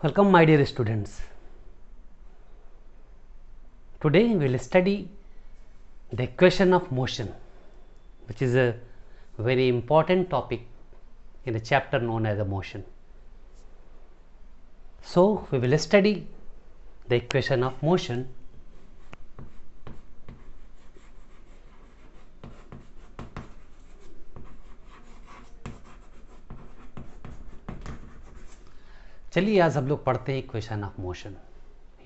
Welcome my dear students. Today we will study the equation of motion, which is a very important topic in a chapter known as a motion. So we will study the equation of motion. चलिए आज हम लोग पढ़ते हैं equation of motion.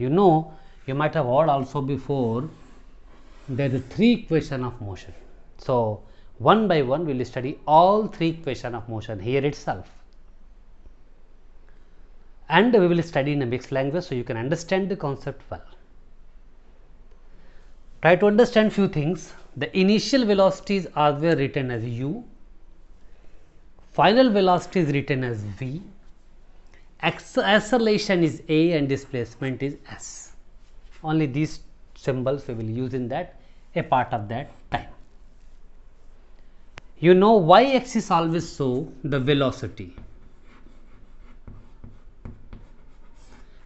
You might have heard also before there are three equation of motion. So one by one we will study all three equation of motion here itself, and we will study in a mixed language so you can understand the concept well. Try to understand few things. The initial velocities are written as u, final velocity is written as v, acceleration is a and displacement is s. Only these symbols we will use in that a part of that time. You know y axis always show the velocity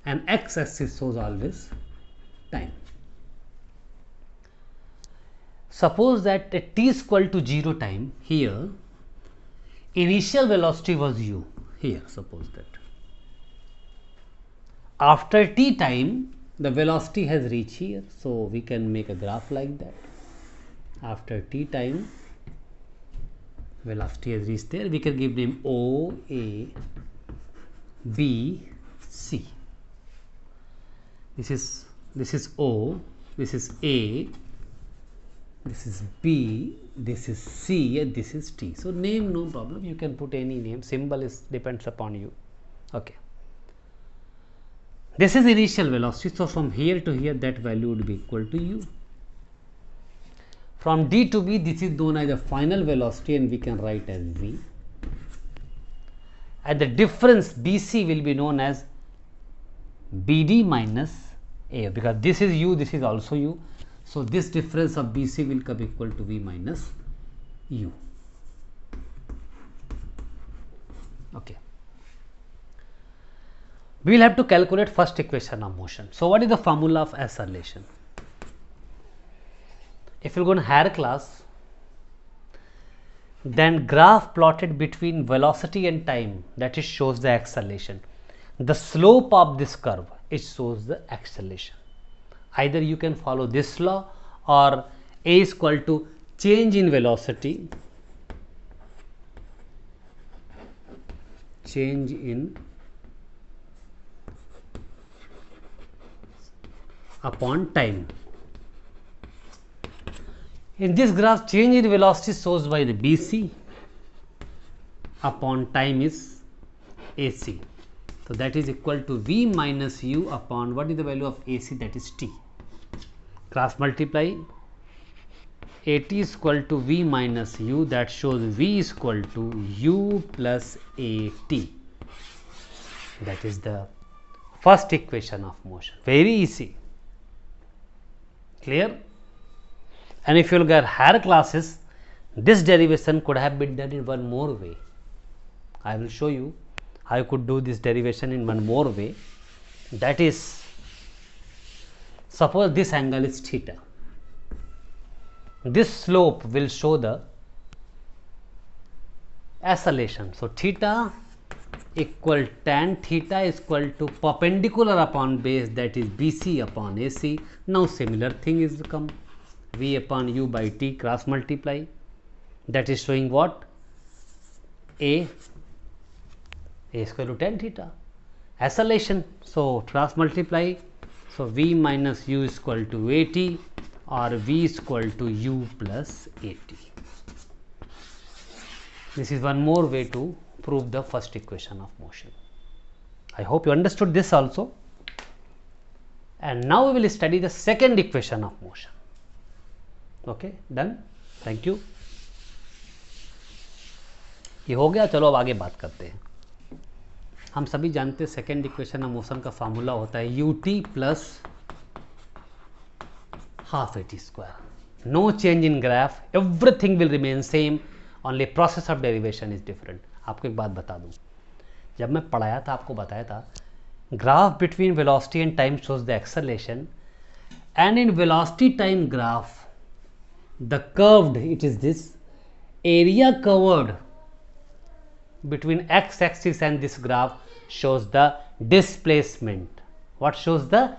and x axis shows always time. Suppose that at t is equal to 0 time, here initial velocity was u, here suppose that. After t time the velocity has reached here, so we can make a graph like that. After t time velocity has reached there, we can give name O, A, B, C. This is O, this is A, this is B, this is C, and this is T. So name no problem, you can put any name, symbol is depends upon you. Okay. This is initial velocity, so from here to here that value would be equal to u. From D to B this is known as the final velocity and we can write as v. And the difference BC will be known as BD minus A, because this is u, this is also u. So this difference of BC will come equal to v minus u. Okay. We will have to calculate first equation of motion. So what is the formula of acceleration? If you go in higher class, then graph plotted between velocity and time, that is shows the acceleration. The slope of this curve, it shows the acceleration. Either you can follow this law, or A is equal to change in velocity, change in upon time. In this graph, change in velocity shows by the BC, upon time is AC. So that is equal to v minus u upon what is the value of AC, that is t. Cross multiply, AT is equal to v minus u, that shows v is equal to u plus AT. That is the first equation of motion. Very easy. Clear? And if you look at higher classes, this derivation could have been done in one more way. I will show you how you could do this derivation in one more way. That is, suppose this angle is theta. This slope will show the acceleration. So theta equal tan theta is equal to perpendicular upon base, that is BC upon AC. Now similar thing is come, v upon u by t, cross multiply, that is showing what? A is equal to tan theta, acceleration. So cross multiply, so v minus u is equal to AT, or v is equal to u plus AT. This is one more way to prove the first equation of motion. I hope you understood this also. And now we will study the second equation of motion. Okay, done. Thank you. ये हो गया. चलो अब आगे बात करते हैं. हम सभी जानते हैं सेकेंड इक्वेशन ऑफ मोशन का फार्मूला होता है ut plus half at square. No change in graph, everything will remain same, only process of derivation is different. आपको एक बात बता दूं, जब मैं पढ़ाया था आपको बताया था graph between velocity and time shows the acceleration, and in velocity time graph the curved, it is this area covered between x axis and this graph shows the displacement. What shows the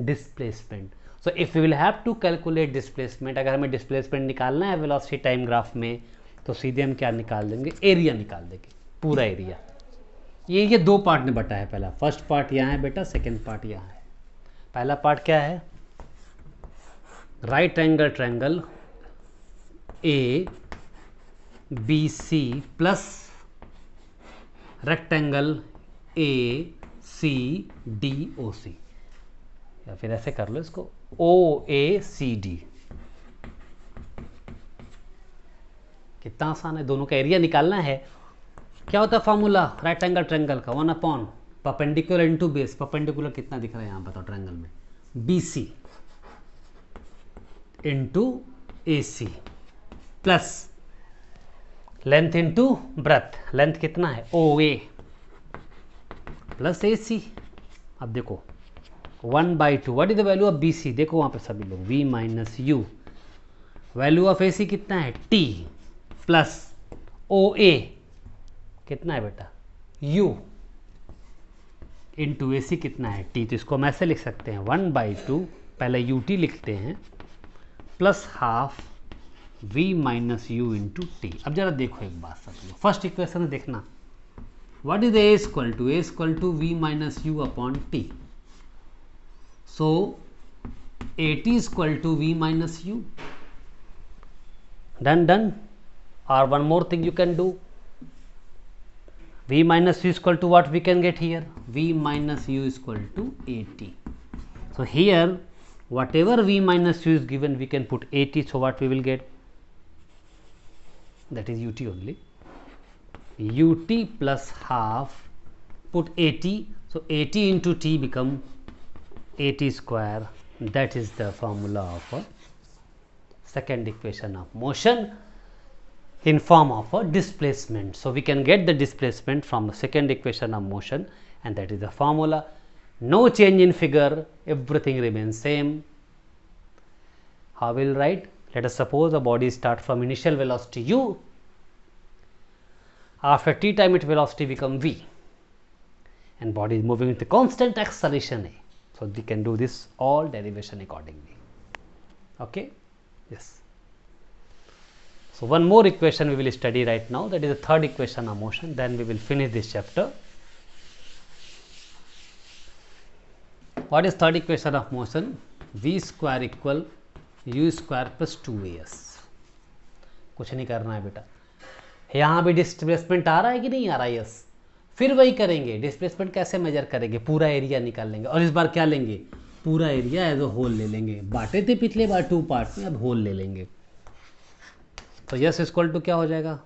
displacement? So if we will have to calculate displacement, अगर हमें displacement निकालना है velocity time graph में, तो सीधे हम क्या निकाल देंगे, एरिया निकाल देंगे, पूरा एरिया। ये दो पार्ट में बटा है, पहला फर्स्ट पार्ट यहाँ है बेटा, सेकेंड पार्ट यहाँ है। पहला पार्ट क्या है, right angle triangle A B C plus rectangle A C D O C, या फिर ऐसे कर लो इसको ओ ए सी डी। कितना आसान है, दोनों का एरिया निकालना है। क्या होता है फॉर्मूला राइट एंगल ट्रायंगल का, 1 upon perpendicular into base. Perpendicular कितना दिख रहा है यहाँ बताओ ट्रायंगल में, B C into A C plus length into breadth, length कितना है ओ ए प्लस ए सी। अब देखो 1/2, what is the value of B C, देखो वहां पे सभी लोग v minus u, value of A C कितना है t प्लस ओ ए कितना है बेटा u इंटू ए सी कितना है t। तो इसको हम ऐसे लिख सकते हैं 1/2, पहले ut लिखते हैं, plus half v minus u into t. अब जरा देखो एक बात सब लोग, फर्स्ट इक्वेशन देखना, what is a equal to v minus u upon t. So at is equal to v minus u. Done. Or one more thing you can do, v minus u is equal to what we can get here, v minus u is equal to at. So here whatever v minus u is given we can put at, so what we will get, that is ut only, ut plus half, put at, so at into t become 80 square. That is the formula of a second equation of motion in form of a displacement. So we can get the displacement from the second equation of motion, and that is the formula. No change in figure, everything remains same. How will write? Let us suppose a body start from initial velocity u, after t time its velocity become v, and body is moving with the constant acceleration a. So we can do this all derivation accordingly. Okay, yes. So one more equation we will study right now, that is the third equation of motion, then we will finish this chapter. What is third equation of motion? v square equal u square plus 2as. कुछ नहीं करना है बेटा, यहाँ भी displacement आ रहा है कि नहीं आ रहा है, यस। फिर वही करेंगे, डिस्प्लेसमेंट कैसे मेजर करेंगे, पूरा एरिया निकाल लेंगे, और इस बार क्या लेंगे, पूरा एरिया एज अ होल ले लेंगे। बांटे थे पिछले बार 2 पार्ट में, अब होल ले लेंगे। तो यस इक्वल टू क्या हो जाएगा,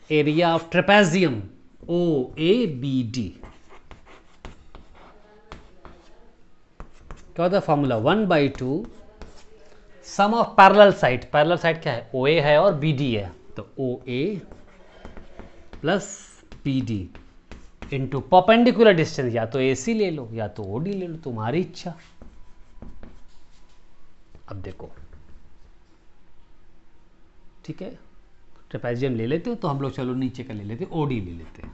area of trapezium O A B D. क्या होता है formula, 1/2 sum of parallel side, parallel side क्या है ओ ए है और बी डी है, तो O A plus P D into perpendicular distance, या तो ए सी ले लो या तो ओ डी ले लो, तुम्हारी इच्छा। अब देखो ठीक है, ट्रेपेजियम ले लेते हो तो हम लोग चलो नीचे का ले लेते, ओ डी ले लेते हैं।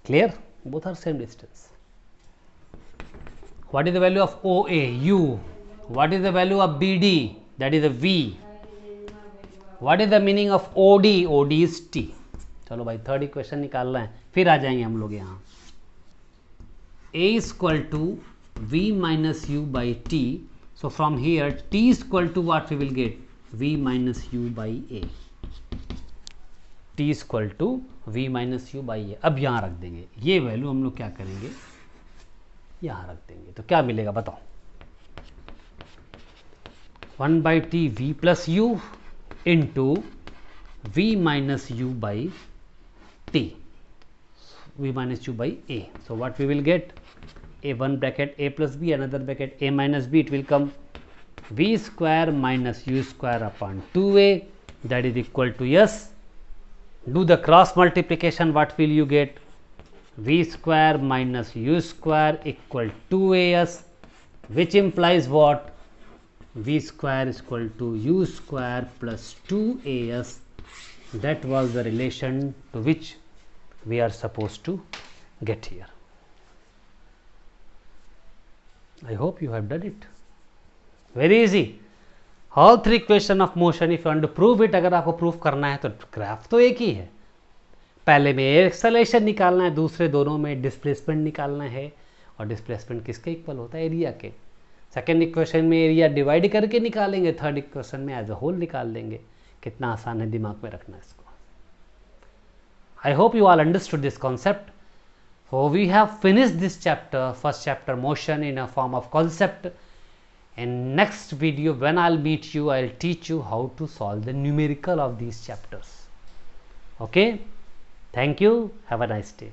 Clear, both are same distance. What is the value of O A U, what is the value of B D, that is the V, what is the meaning of O D, O D is T. चलो भाई third equation निकालना है, फिर आ जाएंगे हम लोग यहाँ। a equal to v minus u by t, so from here t equal to what we will get, v minus u by a, t equal to v minus u by a. अब यहाँ रख देंगे, ये value हम लोग क्या करेंगे, यहाँ रख देंगे, तो क्या मिलेगा बताओ, 1/t v plus you into v minus u by t, v minus u by a. So what we will get, a one bracket a plus b, another bracket a minus b, it will come v square minus u square upon 2a, that is equal to, yes, do the cross multiplication, what will you get, v square minus u square equal 2as, which implies what? V square is equal to u square plus 2as. That was the relation to which we are supposed to get here. I hope you have done it. Very easy. All three equation of motion, if you want to prove it, अगर आपको proof करना है तो graph तो एक ही है. पहले में एक्सेलरेशन निकालना है, दूसरे दोनों में डिस्प्लेसमेंट निकालना है. और डिस्प्लेसमेंट किसके इक्वल होता है? एरिया के. सेकेंड इक्वेशन में एरिया डिवाइड करके निकालेंगे, थर्ड इक्वेशन में एज अ होल निकाल देंगे. कितना आसान है दिमाग में रखना इसको. I hope you all understood this concept. So we have finished this chapter, first chapter motion in a form of concept. In next video, when I'll meet you, I'll teach you how to solve the numerical of these chapters. Okay? Thank you. Have a nice day.